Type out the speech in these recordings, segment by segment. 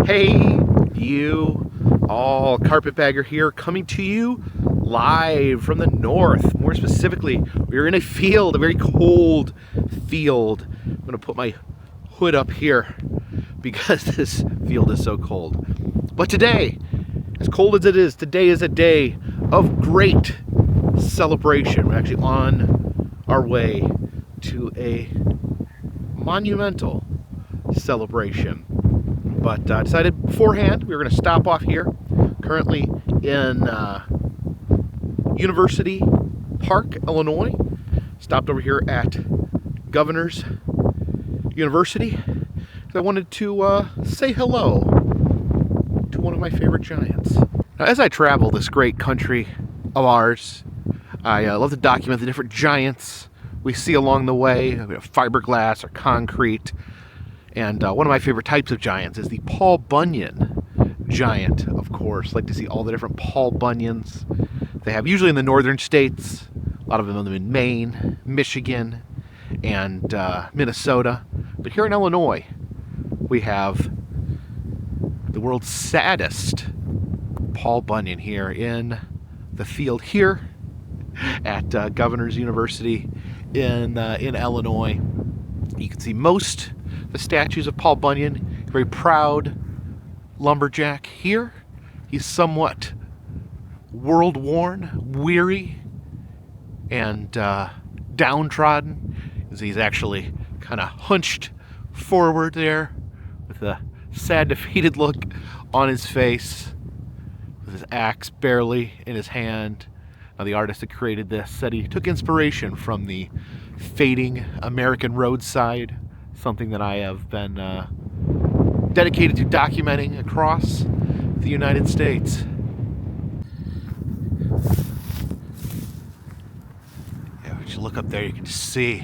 Hey, you all, Carpetbagger here, coming to you live from the north. More specifically, we're in a field, a very cold field. I'm gonna put my hood up here because this field is so cold. But today, as cold as it is, today is a day of great celebration. We're actually on our way to a monumental celebration. But decided beforehand we were going to stop off here. Currently in University Park, Illinois. Stopped over here at Governor's University because I wanted to say hello to one of my favorite giants. Now, as I travel this great country of ours, I love to document the different giants we see along the way, fiberglass or concrete. And one of my favorite types of giants is the Paul Bunyan giant, of course. I like to see all the different Paul Bunyans they have, usually in the northern states. A lot of them in Maine, Michigan, and Minnesota. But here in Illinois, we have the world's saddest Paul Bunyan here in the field here at Governor's University in Illinois. You can see most the statues of Paul Bunyan, very proud lumberjack here. He's somewhat world-worn, weary, and downtrodden. He's actually kind of hunched forward there with a sad, defeated look on his face, with his axe barely in his hand. Now, the artist that created this said he took inspiration from the fading American roadside, something that I have been dedicated to documenting across the United States. Yeah, if you look up there, you can just see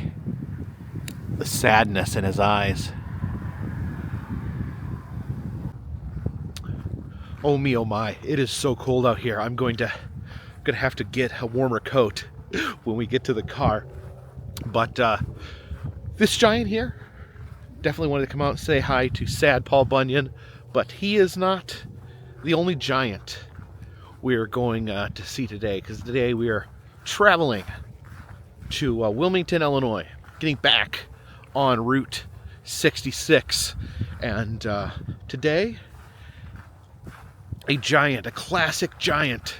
the sadness in his eyes. Oh me, oh my, it is so cold out here. I'm gonna have to get a warmer coat when we get to the car. But this giant here, definitely wanted to come out and say hi to sad Paul Bunyan, but he is not the only giant we're going to see today, because today we are traveling to Wilmington, Illinois, getting back on Route 66. And today, a giant, a classic giant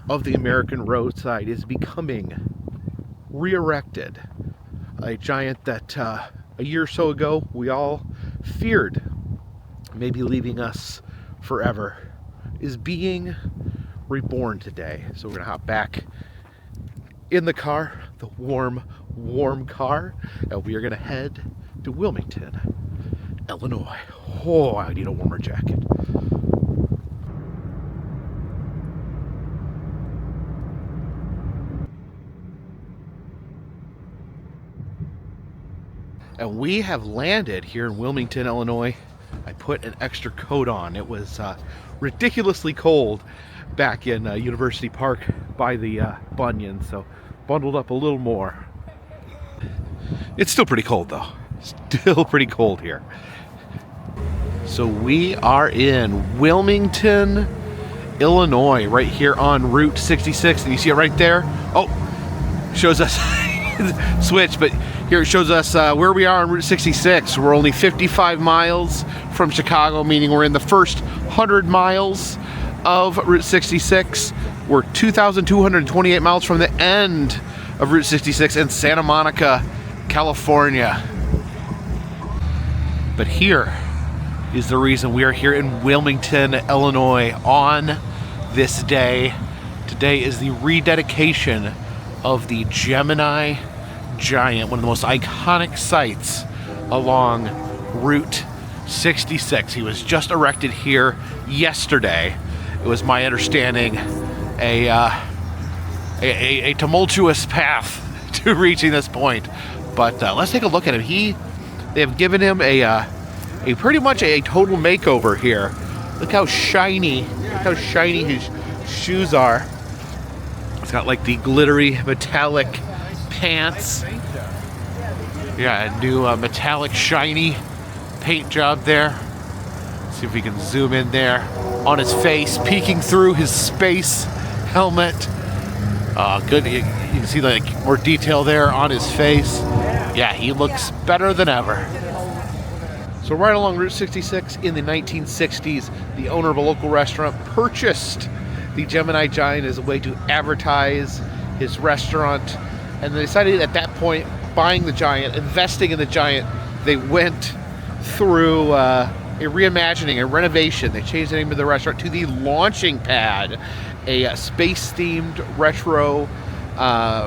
of the American roadside is becoming re-erected. A giant that a year or so ago we all feared maybe leaving us forever is being reborn today. So we're gonna hop back in the car, the warm car, and we are gonna head to Wilmington, Illinois. Oh, I need a warmer jacket. And we have landed here in Wilmington, Illinois. I put an extra coat on. It was ridiculously cold back in University Park by the Bunyan, so bundled up a little more. It's still pretty cold though. Still pretty cold here. So we are in Wilmington, Illinois, right here on Route 66. And you see it right there? Oh, shows us switch, but here it shows us where we are on Route 66. We're only 55 miles from Chicago, meaning we're in the first 100 miles of Route 66. We're 2,228 miles from the end of Route 66 in Santa Monica, California. But here is the reason we are here in Wilmington, Illinois on this day. Today is the rededication of the Gemini Giant, one of the most iconic sites along Route 66. He was just erected here yesterday. It was my understanding a tumultuous path to reaching this point, but let's take a look at him. They have given him a pretty much a total makeover here. Look how shiny his shoes are. It's got like the glittery metallic pants. Yeah, a new metallic shiny paint job there. See if we can zoom in there on his face, peeking through his space helmet. Good. You can see like more detail there on his face. Yeah, he looks better than ever. So right along Route 66 in the 1960s, the owner of a local restaurant purchased the Gemini Giant as a way to advertise his restaurant. And they decided at that point, buying the Giant, investing in the Giant, they went through a reimagining, a renovation. They changed the name of the restaurant to the Launching Pad, a space-themed retro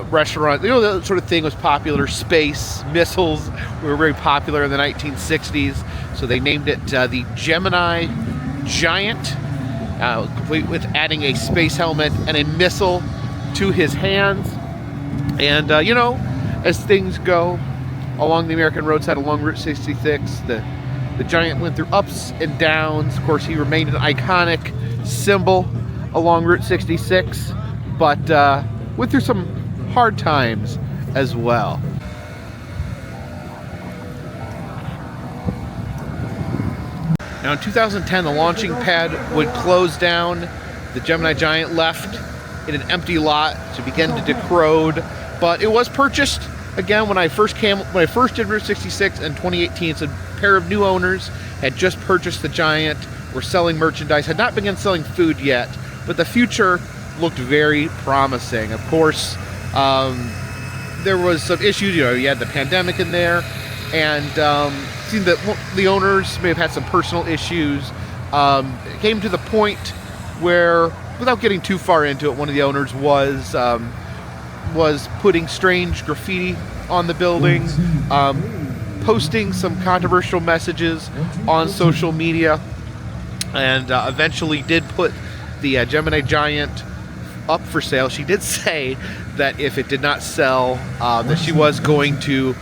restaurant. You know, that sort of thing was popular. Space, missiles were very popular in the 1960s. So they named it the Gemini Giant, complete with adding a space helmet and a missile to his hands. And, you know, as things go along the American roadside along Route 66, the Giant went through ups and downs. Of course, he remained an iconic symbol along Route 66, but went through some hard times as well. Now in 2010, the Launching Pad would close down. The Gemini Giant left in an empty lot to begin to decrode, but it was purchased again when I first did Route 66 in 2018. It's a pair of new owners had just purchased the Giant, were selling merchandise, had not begun selling food yet, but the future looked very promising. Of course, there was some issues. You know, you had the pandemic in there, and it seemed that the owners may have had some personal issues. It came to the point where, without getting too far into it, one of the owners was putting strange graffiti on the building, posting some controversial messages on social media, and eventually did put the Gemini Giant up for sale. She did say that if it did not sell, that she was going to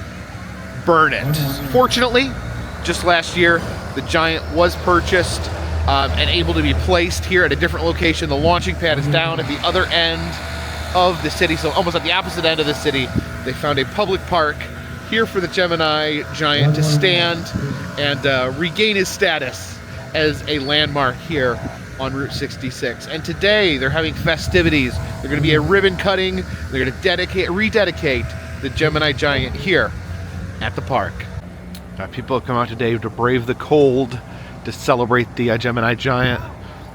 burn it. Fortunately, just last year, the Giant was purchased and able to be placed here at a different location. The Launching Pad is down at the other end of the city, so almost at the opposite end of the city. They found a public park here for the Gemini Giant to stand and regain his status as a landmark here on Route 66. And today they're having festivities. They're going to be a ribbon cutting. They're going to rededicate the Gemini Giant here at the park. People have come out today to brave the cold to celebrate the Gemini Giant.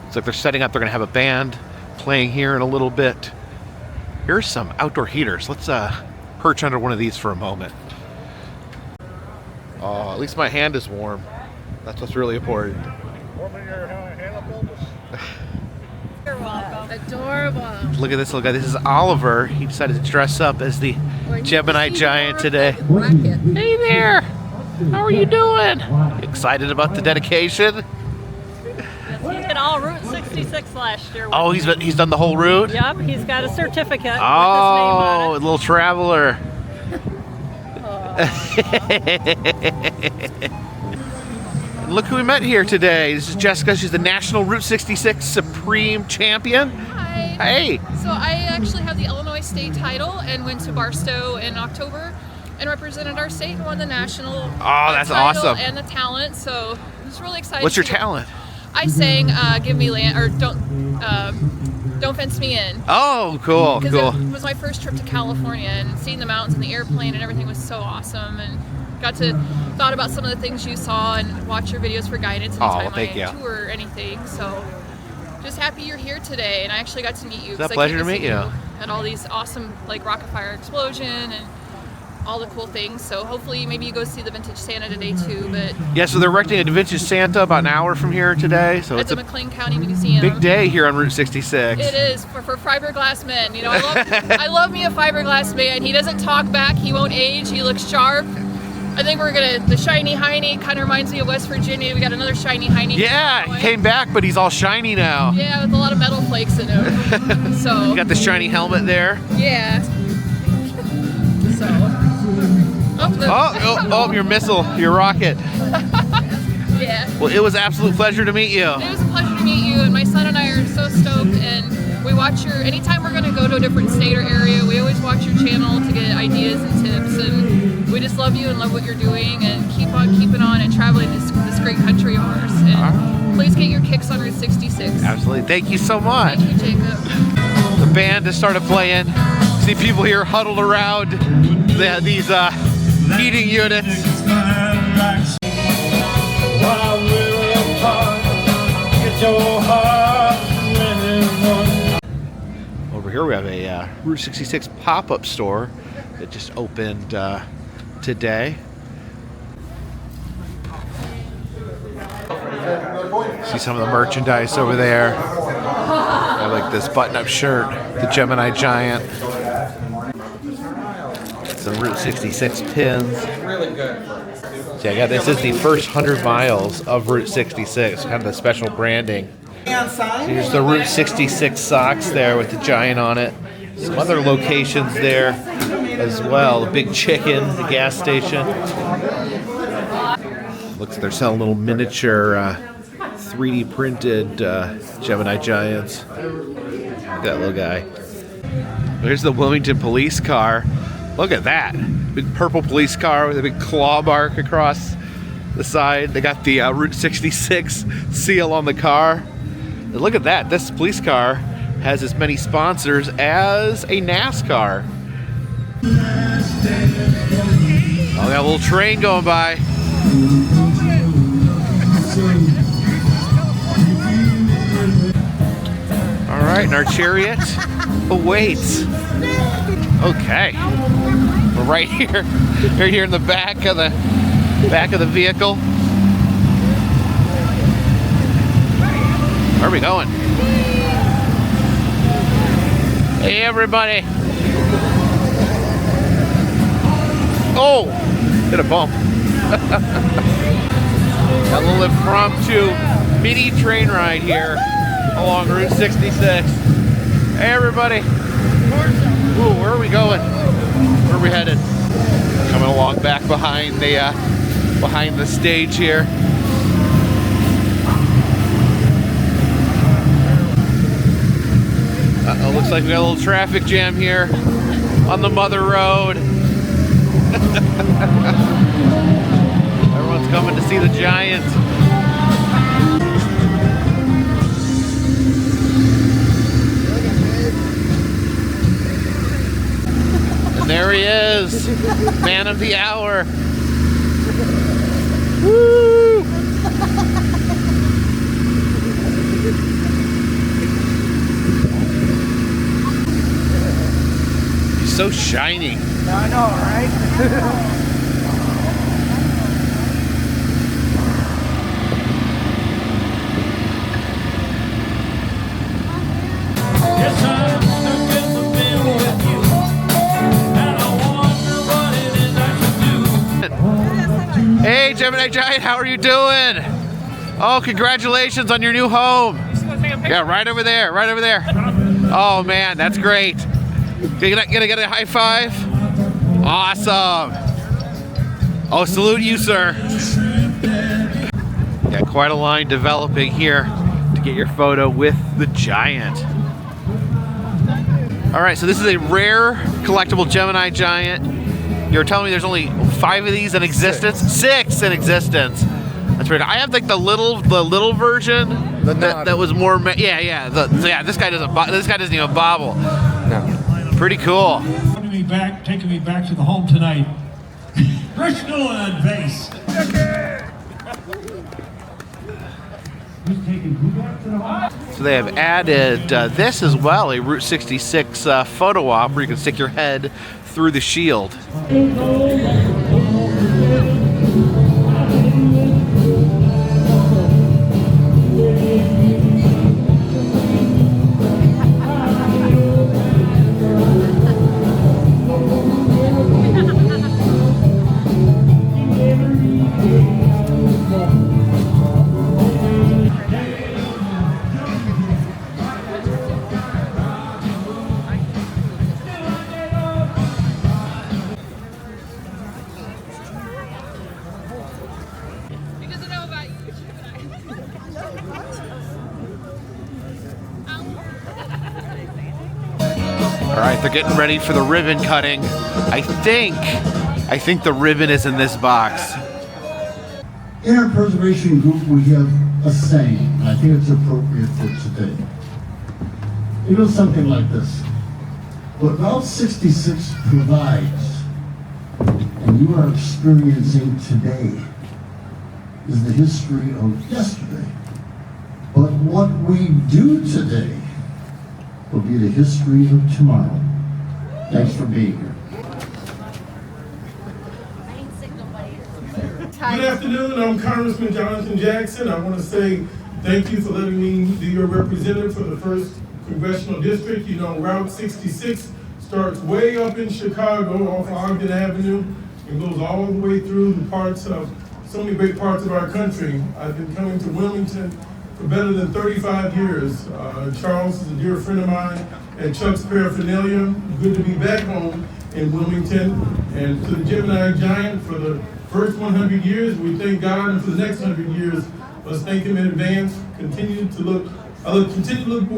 It's like they're setting up. They're going to have a band playing here in a little bit. Here's some outdoor heaters. Let's perch under one of these for a moment. Oh, at least my hand is warm. That's what's really important. Warming your hand up, Elvis? You're welcome. Adorable. Look at this little guy. This is Oliver. He decided to dress up as the Gemini Giant today. Hey there. How are you doing? Excited about the dedication? He did all Route 66 last year. Oh, he's done the whole route? Yep, he's got a certificate with his name Oh, on a it. little traveler. Look who we met here today. This is Jessica. She's the National Route 66 Supreme Champion. Hi. Hey. So I actually have the Illinois state title and went to Barstow in October and represented our state and won the national that's title awesome. and the talent. So I was really excited. What's your talent? I sang "Give Me Land" or "Don't Fence Me In." Oh, cool, Because cool. it was my first trip to California, and seeing the mountains and the airplane and everything was so awesome. And got to thought about some of the things you saw and watch your videos for guidance anytime thank you. I tour or anything. So just happy you're here today, and I actually got to meet you. It's a 'cause I pleasure came to meet see you. At all these awesome like rocket fire explosion and all the cool things. So hopefully maybe you go see the Vintage Santa today too. But Yeah, so they're erecting a Vintage Santa about an hour from here today. So at it's the a McLean County Museum. big day here on Route 66. It is for fiberglass men. You know, I love me a fiberglass man. He doesn't talk back. He won't age. He looks sharp. I think the shiny hiney kind of reminds me of West Virginia. We got another shiny hiney. Yeah, he came back, but he's all shiny now. Yeah, with a lot of metal flakes in him. So. You got the shiny helmet there. Yeah. So. Oh, your missile, your rocket. Yeah. Well, it was an absolute pleasure to meet you. It was a pleasure to meet you, and my son and I are so stoked, and we watch anytime we're gonna go to a different state or area, we always watch your channel to get ideas and tips, and we just love you and love what you're doing, and keep on keeping on and traveling this great country of ours. And please get your kicks on Route 66. Absolutely. Thank you so much. Thank you, Jacob. The band has started playing. See people here huddled around these heating units. Over here we have a Route 66 pop-up store that just opened today. See some of the merchandise over there. I like this button-up shirt, the Gemini Giant. Some Route 66 pins. So I got this is the first 100 miles of Route 66, kind of the special branding. So here's the Route 66 socks there with the Giant on it. Some other locations there as well. The Big Chicken, the gas station. Looks like they're selling little miniature 3D printed Gemini Giants. Look at that little guy. There's the Wilmington police car. Look at that. Big purple police car with a big claw mark across the side. They got the Route 66 seal on the car. And look at that. This police car has as many sponsors as a NASCAR. Oh, got a little train going by. All right, and our chariot awaits. Okay, we're right here. We're here in the back of the vehicle. Where are we going? Hey, everybody! Oh, hit a bump. A little impromptu mini train ride here along Route 66. Hey, everybody! Ooh, where are we going? Where are we headed? Coming along back behind the stage here. Uh-oh, looks like we got a little traffic jam here on the Mother Road. Everyone's coming to see the Giant. And there he is, man of the hour. Woo! He's so shiny. I know, right? Hey, Gemini Giant, how are you doing? Oh, congratulations on your new home. Yeah, right over there, right over there. Oh man, that's great. Gonna get a high five? Awesome. Oh, salute you, sir. Yeah, quite a line developing here to get your photo with the Giant. All right, so this is a rare collectible Gemini Giant. You were telling me there's only 5 of these in existence? 6 in existence. That's right. I have like the little version that was more. Yeah. This guy doesn't even bobble. No. Pretty cool. Taking me back to the home tonight. Bristol and bass. So they have added this as well, a Route 66 photo op where you can stick your head through the shield. All right, they're getting ready for the ribbon cutting. I think the ribbon is in this box. In our preservation group, we have a saying, and I think it's appropriate for today. It goes something like this. What Route 66 provides, and you are experiencing today, is the history of yesterday. But what we do today will be the history of tomorrow. Thanks for being here. Good afternoon, I'm Congressman Jonathan Jackson. I want to say thank you for letting me be your representative for the 1st Congressional District. You know, Route 66 starts way up in Chicago off Ogden Avenue and goes all the way through the parts of, so many great parts of our country. I've been coming to Wilmington for better than 35 years. Charles is a dear friend of mine at Chuck's Paraphernalia. Good to be back home in Wilmington. And to the Gemini Giant for the first 100 years, we thank God, and for the next 100 years, let's thank Him in advance. Continue to look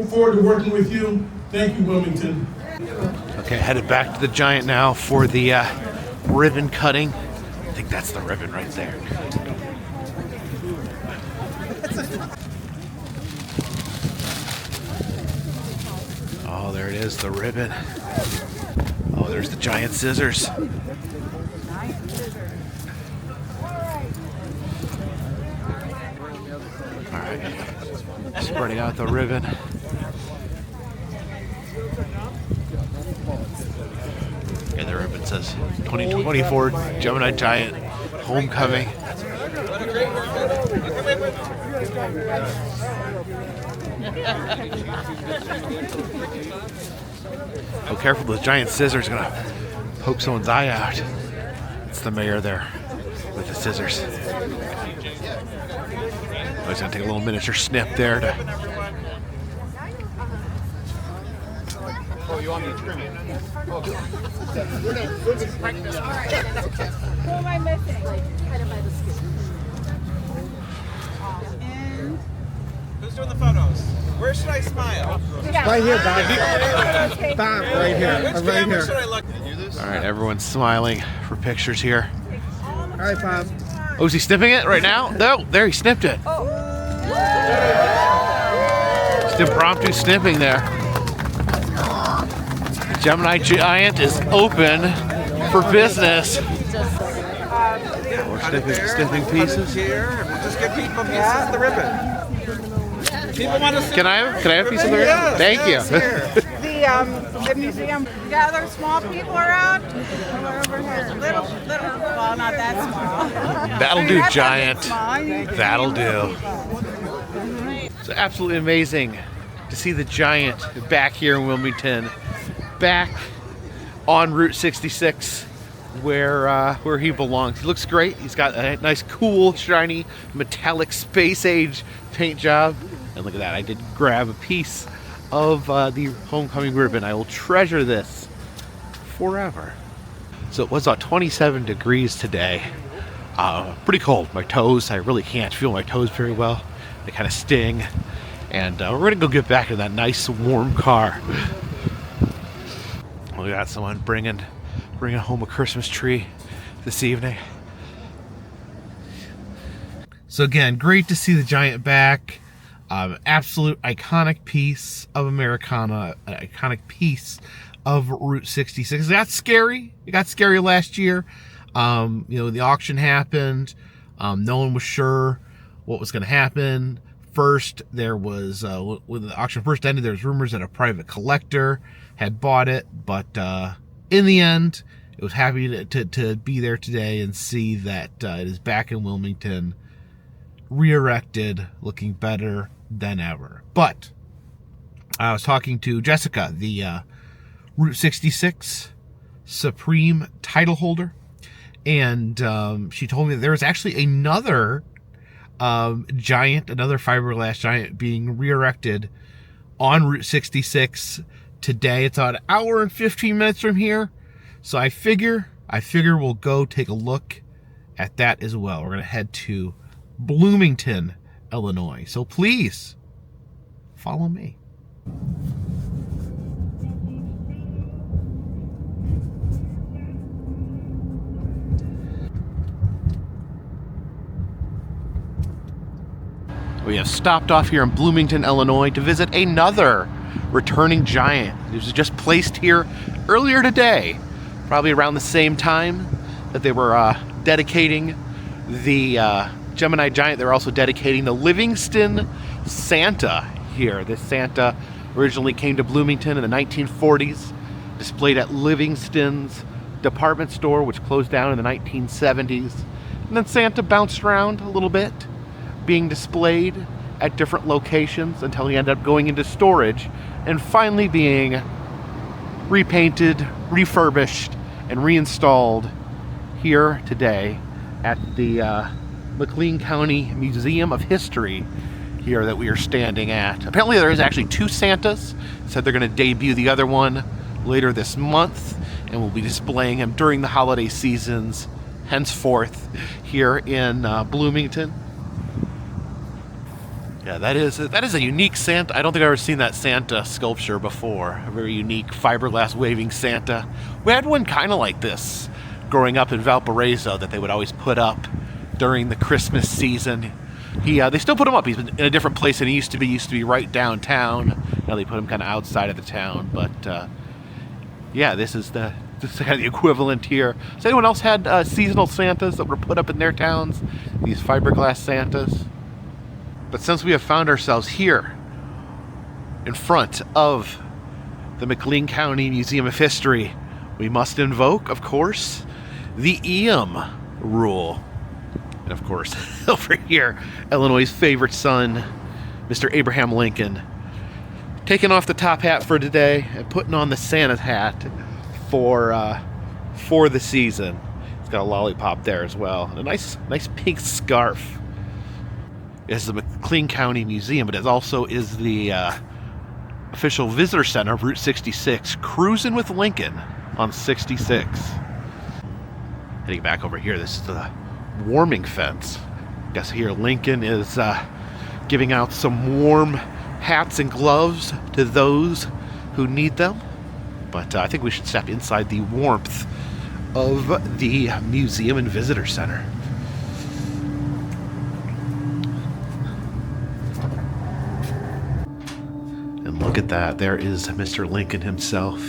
forward to working with you. Thank you, Wilmington. Okay, headed back to the Giant now for the ribbon cutting. I think that's the ribbon right there. Oh, there it is, the ribbon. Oh, there's the giant scissors. Alright, spreading out the ribbon. And the ribbon says 2024 Gemini Giant Homecoming. Oh, careful, those giant scissors are gonna poke someone's eye out. It's the mayor there with the scissors. Oh, he's gonna take a little miniature snip there to. Oh, you want me to scream it? Who am I missing? Who's doing the photos? Where should I smile? Right here, Bob. Bob, right here. Which Right camera here. should I look? All right, everyone's smiling for pictures here. All right, Bob. Oh, is he snipping it right now? No, there, he snipped it. Just impromptu snipping there. Gemini Giant is open for business. We're snipping pieces. Here, we'll just give people pieces of the ribbon. People want to see. Can I have a piece of the ribbon? Yes, Thank yes, you. The museum gather small people around. We're over here. Little, well, not that small. That'll do, Not Giant. that small. That'll do. It's absolutely amazing to see the Giant back here in Wilmington, back on Route 66, where he belongs. He looks great. He's got a nice, cool, shiny, metallic space age paint job. And look at that! I did grab a piece of the homecoming ribbon. I will treasure this forever. So it was about 27 degrees today. Pretty cold. My toes, I really can't feel my toes very well. They kind of sting. And we're gonna go get back in that nice warm car. We got someone bringing home a Christmas tree this evening. So again, great to see the Giant back. Absolute iconic piece of Americana, an iconic piece of Route 66. It got scary. It got scary last year. The auction happened. No one was sure what was going to happen. First, there was, when the auction first ended, there was rumors that a private collector had bought it. But in the end, it was happy to be there today and see that it is back in Wilmington, re-erected, looking better than ever. But I was talking to Jessica, the Route 66 Supreme title holder, and she told me that there was actually another giant, another fiberglass giant being re-erected on Route 66 today. It's about an hour and 15 minutes from here, so I figure we'll go take a look at that as well. We're gonna head to Bloomington, Illinois. So please follow me. We have stopped off here in Bloomington, Illinois to visit another returning giant. It was just placed here earlier today, probably around the same time that they were dedicating the Gemini Giant. They were also dedicating the Livingston Santa here. This Santa originally came to Bloomington in the 1940s, displayed at Livingston's department store, which closed down in the 1970s. And then Santa bounced around a little bit, being displayed at different locations until he ended up going into storage and finally being repainted, refurbished, and reinstalled here today at the McLean County Museum of History here that we are standing at. Apparently there is actually two Santas. Said they're going to debut the other one later this month, and we'll be displaying him during the holiday seasons henceforth here in Bloomington. Yeah, that is a unique Santa. I don't think I've ever seen that Santa sculpture before. A very unique fiberglass waving Santa. We had one kind of like this growing up in Valparaiso that they would always put up during the Christmas season. They still put him up. He's been in a different place than he used to be. He used to be right downtown. Now they put him kind of outside of the town. But yeah, this is kind of the equivalent here. Has anyone else had seasonal Santas that were put up in their towns? These fiberglass Santas? But since we have found ourselves here in front of the McLean County Museum of History, we must invoke, of course, the Eam rule. And of course, over here, Illinois' favorite son, Mr. Abraham Lincoln, taking off the top hat for today and putting on the Santa hat for the season. It's got a lollipop there as well, and a nice pink scarf. It's the McLean County Museum, but it also is the official visitor center of Route 66, cruising with Lincoln on 66. Heading back over here, this is the warming fence. I guess here Lincoln is giving out some warm hats and gloves to those who need them. But I think we should step inside the warmth of the museum and visitor center. And look at that, there is Mr. Lincoln himself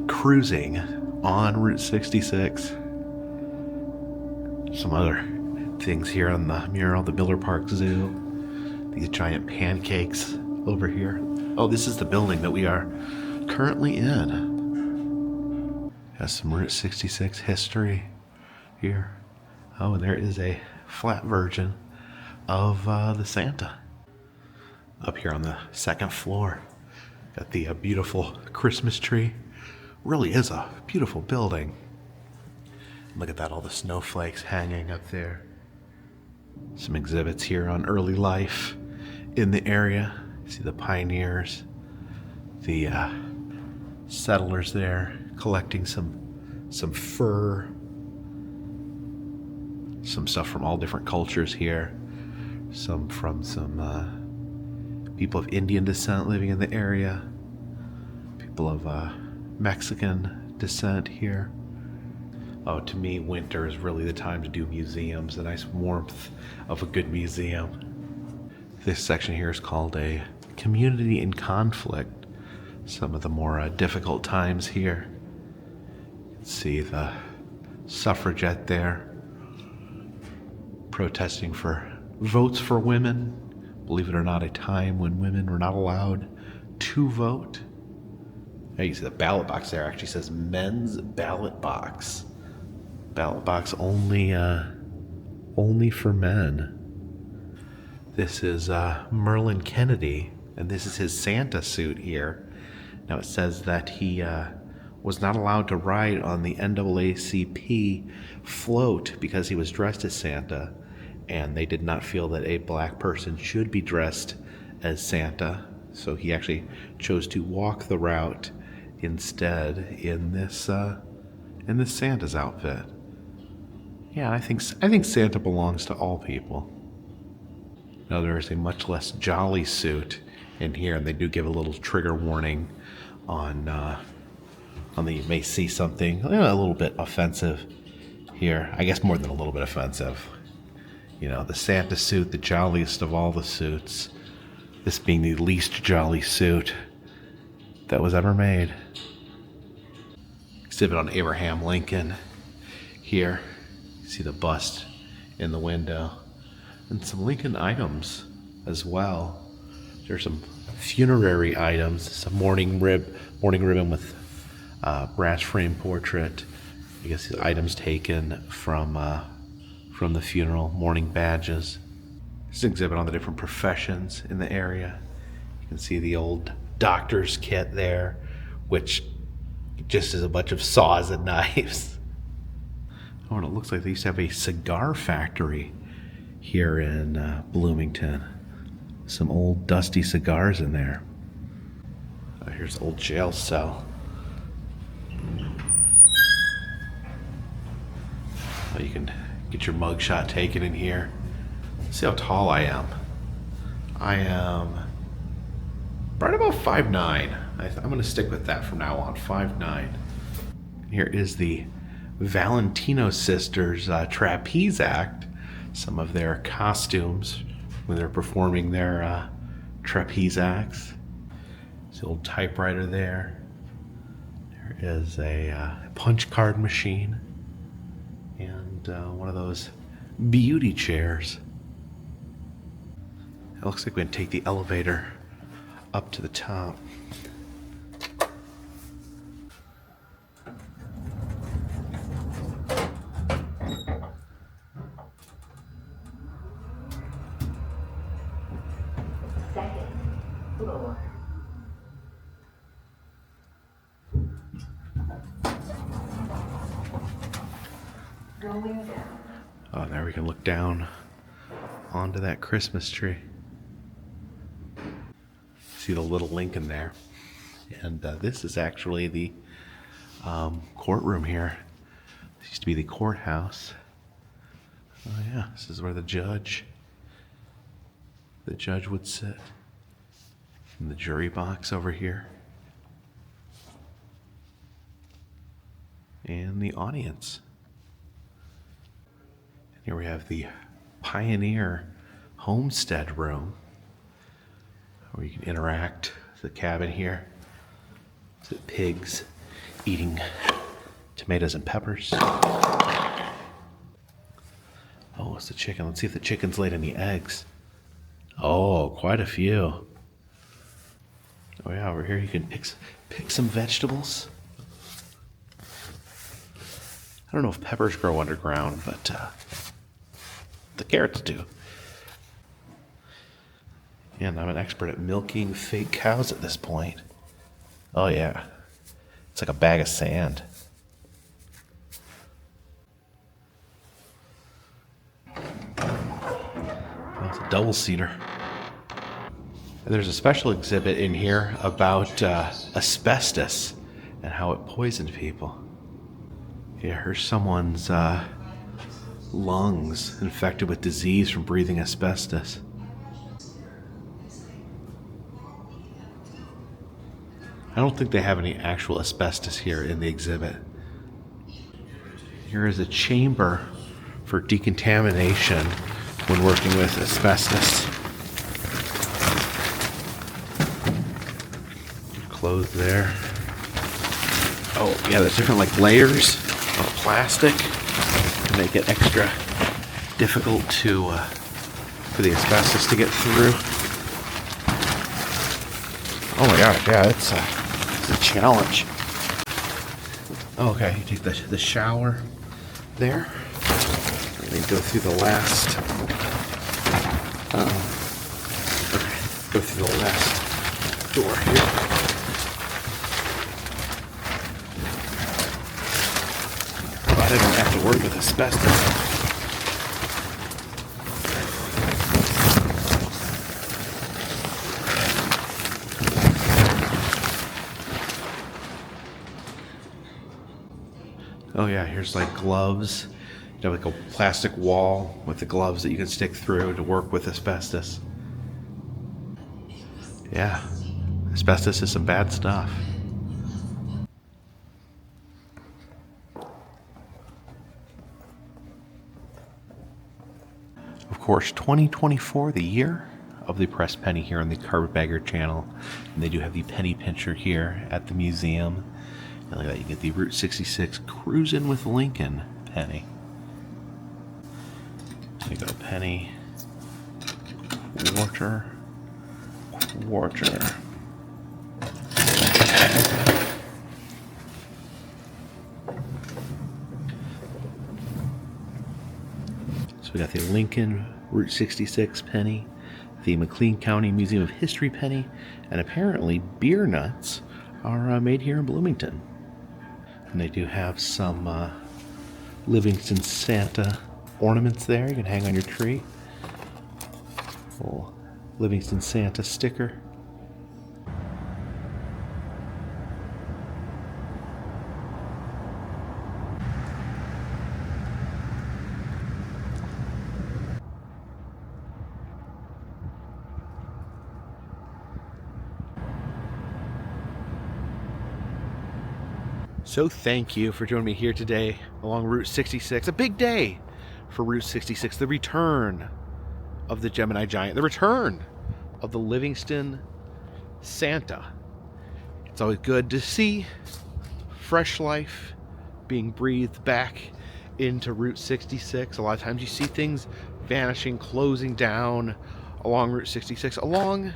cruising on Route 66. Some other things here on the mural, the Miller Park Zoo. These giant pancakes over here. Oh, this is the building that we are currently in. Has some Route 66 history here. Oh, and there is a flat version of the Santa. Up here on the second floor, got the beautiful Christmas tree. Really is a beautiful building. Look at that, all the snowflakes hanging up there. Some exhibits here on early life in the area. See the pioneers, the settlers there collecting some fur, some stuff from all different cultures here. Some from some people of Indian descent living in the area, people of Mexican descent here. Oh, to me, winter is really the time to do museums, the nice warmth of a good museum. This section here is called a community in conflict. Some of the more difficult times here. You can see the suffragette there, protesting for votes for women. Believe it or not, a time when women were not allowed to vote. Now you see the ballot box there actually says men's ballot box. Ballot box only for men. This is Merlin Kennedy, and this is his Santa suit here. Now it says that he was not allowed to ride on the NAACP float because he was dressed as Santa, and they did not feel that a black person should be dressed as Santa, so he actually chose to walk the route instead in this Santa's outfit. Yeah, I think Santa belongs to all people. Now there is a much less jolly suit in here, and they do give a little trigger warning on the you may see something a little bit offensive here. I guess more than a little bit offensive. You know, the Santa suit, the jolliest of all the suits. This being the least jolly suit that was ever made. Exhibit on Abraham Lincoln. Here, you see the bust in the window. And some Lincoln items as well. There's some funerary items, some mourning ribbon with brass frame portrait. I guess the items taken from the funeral, mourning badges. This is an exhibit on the different professions in the area. You can see the old doctor's kit there, which just is a bunch of saws and knives. Oh, and it looks like they used to have a cigar factory here in Bloomington. Some old dusty cigars in there. Oh, here's the old jail cell. Oh, you can get your mugshot taken in here. See how tall I am. I am right about 5'9". I'm going to stick with that from now on, 5'9". Here is the Valentino sisters trapeze act. Some of their costumes when they're performing their trapeze acts. There's the old typewriter there. There is a punch card machine and one of those beauty chairs. It looks like we're going to take the elevator up to the top. Oh, there we can look down onto that Christmas tree. See the little Lincoln there. And this is actually the courtroom here. This used to be the courthouse. Oh yeah, this is where the judge would sit. In the jury box over here. And the audience. And here we have the Pioneer Homestead Room, where you can interact with the cabin here. The pigs eating tomatoes and peppers. Oh, it's the chicken. Let's see if the chicken's laid any eggs. Oh, quite a few. Oh yeah, over here you can pick some vegetables. I don't know if peppers grow underground, but the carrots do. And I'm an expert at milking fake cows at this point. Oh yeah, it's like a bag of sand. That's a double-seater. There's a special exhibit in here about asbestos and how it poisoned people. Yeah, here's someone's lungs infected with disease from breathing asbestos. I don't think they have any actual asbestos here in the exhibit. Here is a chamber for decontamination when working with asbestos. Clothes there. Oh yeah, there's different like layers of plastic to make it extra difficult to for the asbestos to get through. Oh my gosh, yeah, it's a challenge. Okay, you take the shower there. And then go through the last. Go through the last door here. I don't have to work with asbestos. Oh yeah, here's like gloves. You have like a plastic wall with the gloves that you can stick through to work with asbestos. Yeah, asbestos is some bad stuff. Of course, 2024, the year of the pressed penny here on the Carpetbagger channel. And they do have the penny pincher here at the museum. And look at that, you get the Route 66 Cruisin' with Lincoln penny. There you go, penny, quarter. So we got the Lincoln Route 66 penny, the McLean County Museum of History penny, and apparently beer nuts are made here in Bloomington. And they do have some Livingston Santa ornaments there you can hang on your tree. Little Livingston Santa sticker. So thank you for joining me here today along Route 66. A big day for Route 66. The return of the Gemini Giant. The return of the Livingston Santa. It's always good to see fresh life being breathed back into Route 66. A lot of times you see things vanishing, closing down along Route 66, along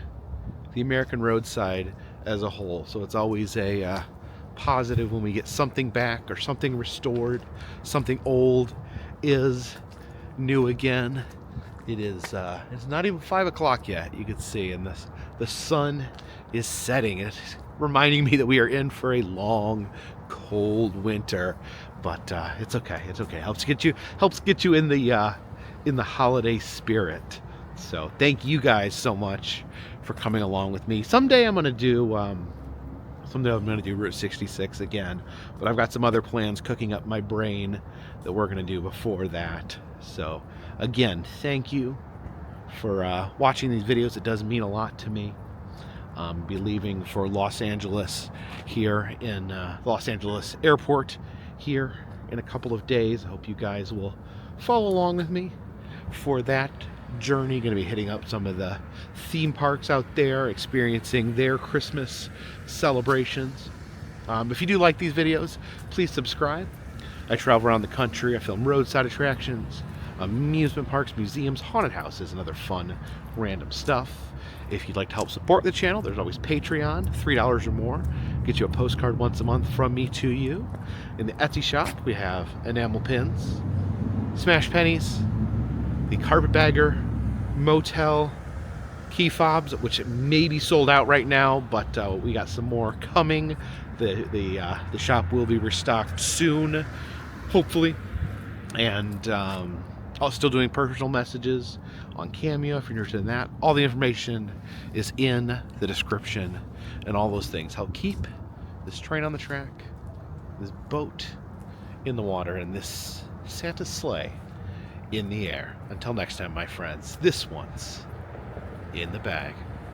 the American roadside as a whole. So it's always a positive when we get something back or something restored, something old is new again. It is it's not even 5 o'clock yet, you can see, and the sun is setting. It's reminding me that we are in for a long, cold winter, but it's okay. It's okay. Helps get you in the holiday spirit. So thank you guys so much for coming along with me. Someday I'm gonna do Route 66 again, but I've got some other plans cooking up my brain that we're going to do before that. So again, thank you for watching these videos. It does mean a lot to me. Be leaving for Los Angeles here in Los Angeles Airport here in a couple of days. I hope you guys will follow along with me for that journey. Going to be hitting up some of the theme parks out there, experiencing their Christmas celebrations. If you do like these videos, please subscribe. I travel around the country. I film roadside attractions, amusement parks, museums, haunted houses, and other fun random stuff. If you'd like to help support the channel, there's always Patreon, $3 or more. Get you a postcard once a month from me to you. In the Etsy shop, we have enamel pins, smash pennies, the Carpetbagger Motel key fobs, which may be sold out right now, but we got some more coming. The shop will be restocked soon, hopefully. And I'm still doing personal messages on Cameo if you're interested in that. All the information is in the description, and all those things help keep this train on the track, this boat in the water, and this Santa sleigh in the air. Until next time, my friends, this one's in the bag.